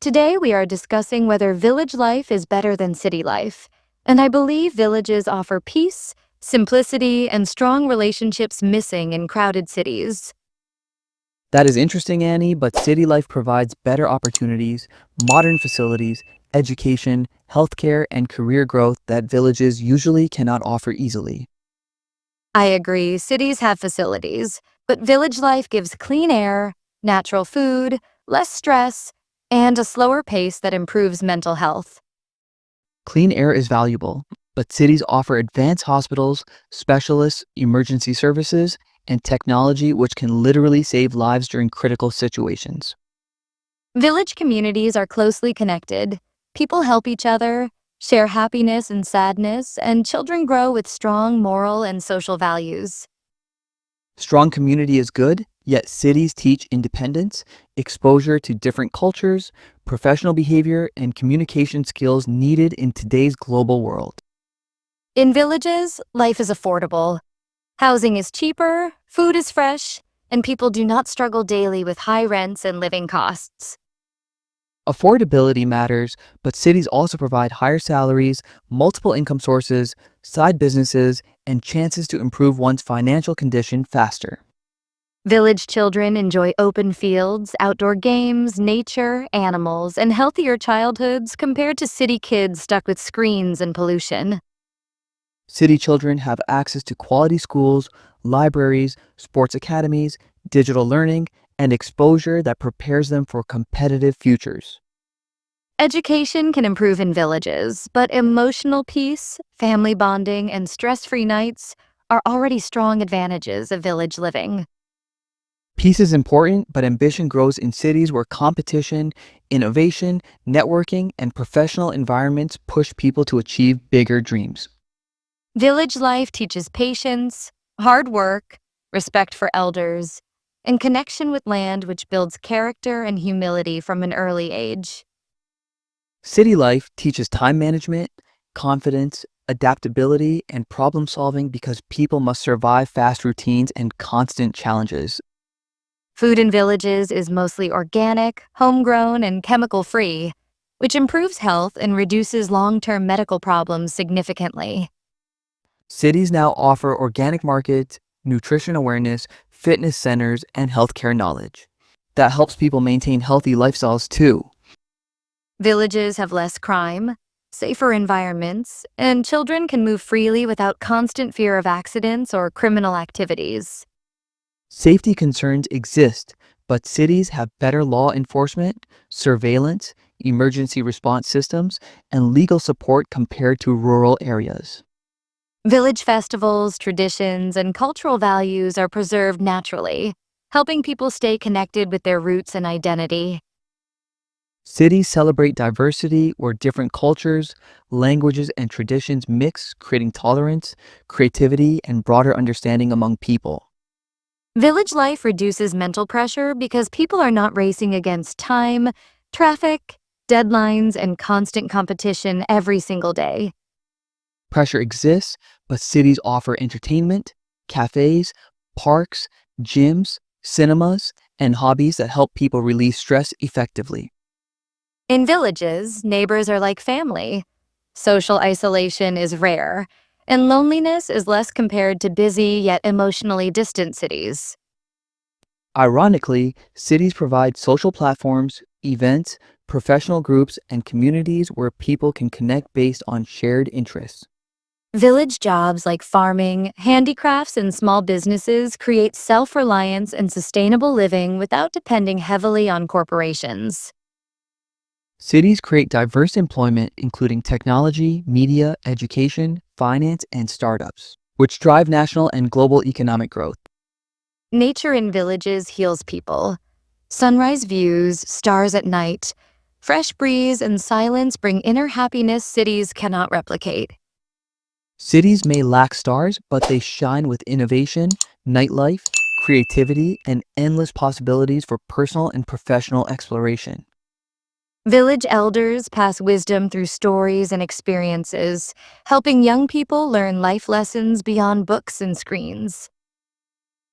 Today, we are discussing whether village life is better than city life. And I believe villages offer peace, simplicity, and strong relationships missing in crowded cities. That is interesting, Annie, but city life provides better opportunities, modern facilities, education, healthcare, and career growth that villages usually cannot offer easily. I agree, cities have facilities, but village life gives clean air, natural food, less stress, and a slower pace that improves mental health. Clean air is valuable, but cities offer advanced hospitals, specialists, emergency services, and technology which can literally save lives during critical situations. Village communities are closely connected. People help each other, share happiness and sadness, and children grow with strong moral and social values. Strong community is good, yet cities teach independence, exposure to different cultures, professional behavior, and communication skills needed in today's global world. In villages, life is affordable. Housing is cheaper, food is fresh, and people do not struggle daily with high rents and living costs. Affordability matters, but cities also provide higher salaries, multiple income sources, side businesses, and chances to improve one's financial condition faster. Village children enjoy open fields, outdoor games, nature, animals, and healthier childhoods compared to city kids stuck with screens and pollution. City children have access to quality schools, libraries, sports academies, digital learning, and exposure that prepares them for competitive futures. Education can improve in villages, but emotional peace, family bonding, and stress-free nights are already strong advantages of village living. Peace is important, but ambition grows in cities where competition, innovation, networking, and professional environments push people to achieve bigger dreams. Village life teaches patience, hard work, respect for elders, and connection with land, which builds character and humility from an early age. City life teaches time management, confidence, adaptability, and problem solving because people must survive fast routines and constant challenges. Food in villages is mostly organic, homegrown, and chemical-free, which improves health and reduces long-term medical problems significantly. Cities now offer organic markets, nutrition awareness, fitness centers, and healthcare knowledge. That helps people maintain healthy lifestyles too. Villages have less crime, safer environments, and children can move freely without constant fear of accidents or criminal activities. Safety concerns exist, but cities have better law enforcement, surveillance, emergency response systems, and legal support compared to rural areas. Village festivals, traditions, and cultural values are preserved naturally, helping people stay connected with their roots and identity. Cities celebrate diversity where different cultures, languages, and traditions mix, creating tolerance, creativity, and broader understanding among people. Village life reduces mental pressure because people are not racing against time, traffic, deadlines, and constant competition every single day. Pressure exists, but cities offer entertainment, cafes, parks, gyms, cinemas, and hobbies that help people release stress effectively. In villages, neighbors are like family. Social isolation is rare, and loneliness is less compared to busy yet emotionally distant cities. Ironically, cities provide social platforms, events, professional groups, and communities where people can connect based on shared interests. Village jobs like farming, handicrafts, and small businesses create self-reliance and sustainable living without depending heavily on corporations. Cities create diverse employment, including technology, media, education, finance, and startups, which drive national and global economic growth. Nature in villages heals people. Sunrise views, stars at night, fresh breeze, and silence bring inner happiness cities cannot replicate. Cities may lack stars, but they shine with innovation, nightlife, creativity, and endless possibilities for personal and professional exploration. Village elders pass wisdom through stories and experiences, helping young people learn life lessons beyond books and screens.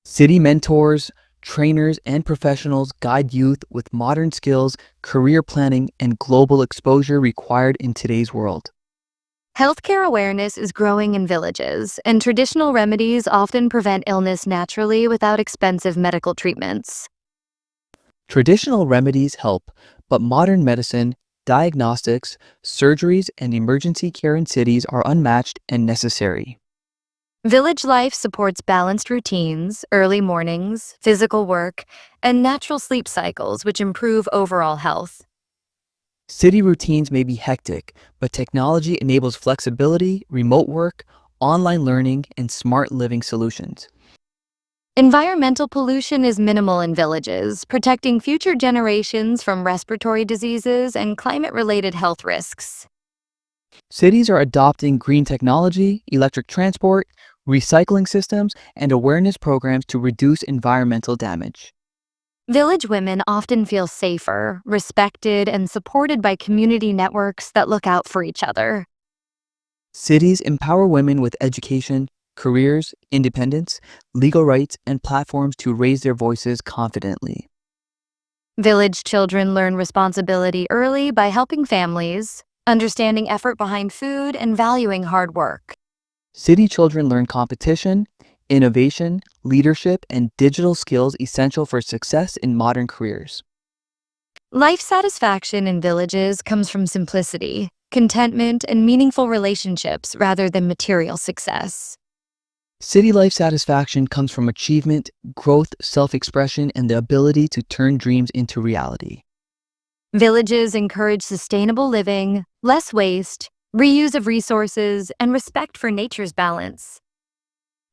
City mentors Trainers and professionals guide youth with modern skills, career planning, and global exposure required in today's world. Healthcare awareness is growing in villages, and traditional remedies often prevent illness naturally without expensive medical treatments. Traditional remedies help, but modern medicine, diagnostics, surgeries, and emergency care in cities are unmatched and necessary. Village life supports balanced routines, early mornings, physical work, and natural sleep cycles, which improve overall health. City routines may be hectic, but technology enables flexibility, remote work, online learning, and smart living solutions. Environmental pollution is minimal in villages, protecting future generations from respiratory diseases and climate-related health risks. Cities are adopting green technology, electric transport, recycling systems, and awareness programs to reduce environmental damage. Village women often feel safer, respected, and supported by community networks that look out for each other. Cities empower women with education, careers, independence, legal rights, and platforms to raise their voices confidently. Village children learn responsibility early by helping families, understanding effort behind food, and valuing hard work. City children learn competition, innovation, leadership, and digital skills essential for success in modern careers. Life satisfaction in villages comes from simplicity, contentment, and meaningful relationships rather than material success. City life satisfaction comes from achievement, growth, self-expression, and the ability to turn dreams into reality. Villages encourage sustainable living, less waste, reuse of resources, and respect for nature's balance.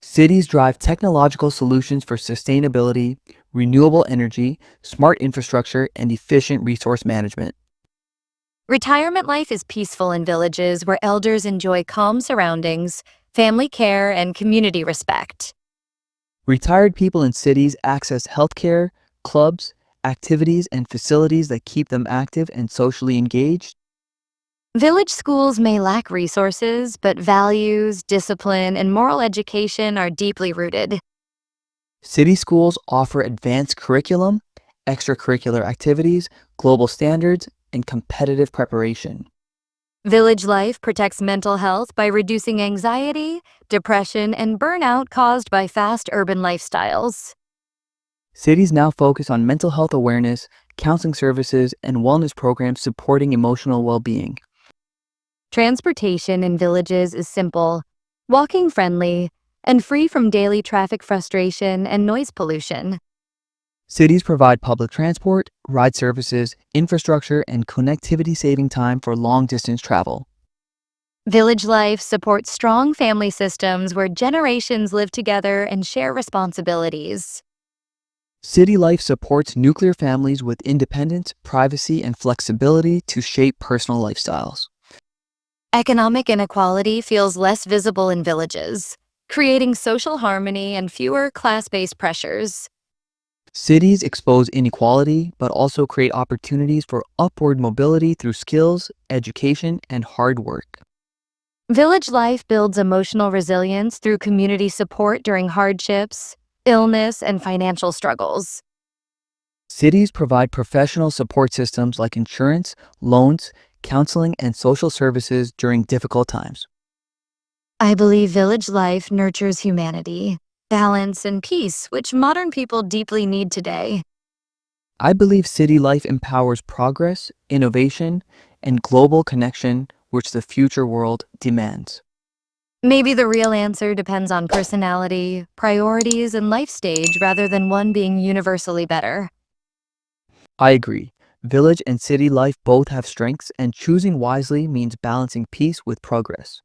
Cities drive technological solutions for sustainability, renewable energy, smart infrastructure, and efficient resource management. Retirement life is peaceful in villages where elders enjoy calm surroundings, family care, and community respect. Retired people in cities access healthcare, clubs, activities, and facilities that keep them active and socially engaged. Village schools may lack resources, but values, discipline, and moral education are deeply rooted. City schools offer advanced curriculum, extracurricular activities, global standards, and competitive preparation. Village life protects mental health by reducing anxiety, depression, and burnout caused by fast urban lifestyles. Cities now focus on mental health awareness, counseling services, and wellness programs supporting emotional well-being. Transportation in villages is simple, walking friendly, and free from daily traffic frustration and noise pollution. Cities provide public transport, ride services, infrastructure, and connectivity, saving time for long-distance travel. Village life supports strong family systems where generations live together and share responsibilities. City life supports nuclear families with independence, privacy, and flexibility to shape personal lifestyles. Economic inequality feels less visible in villages, creating social harmony and fewer class-based pressures. Cities expose inequality, but also create opportunities for upward mobility through skills, education, and hard work. Village life builds emotional resilience through community support during hardships, illness, and financial struggles. Cities provide professional support systems like insurance, loans, counseling, and social services during difficult times. I believe village life nurtures humanity, balance, and peace, which modern people deeply need today. I believe city life empowers progress, innovation, and global connection, which the future world demands. Maybe the real answer depends on personality, priorities, and life stage rather than one being universally better. I agree. Village and city life both have strengths, and choosing wisely means balancing peace with progress.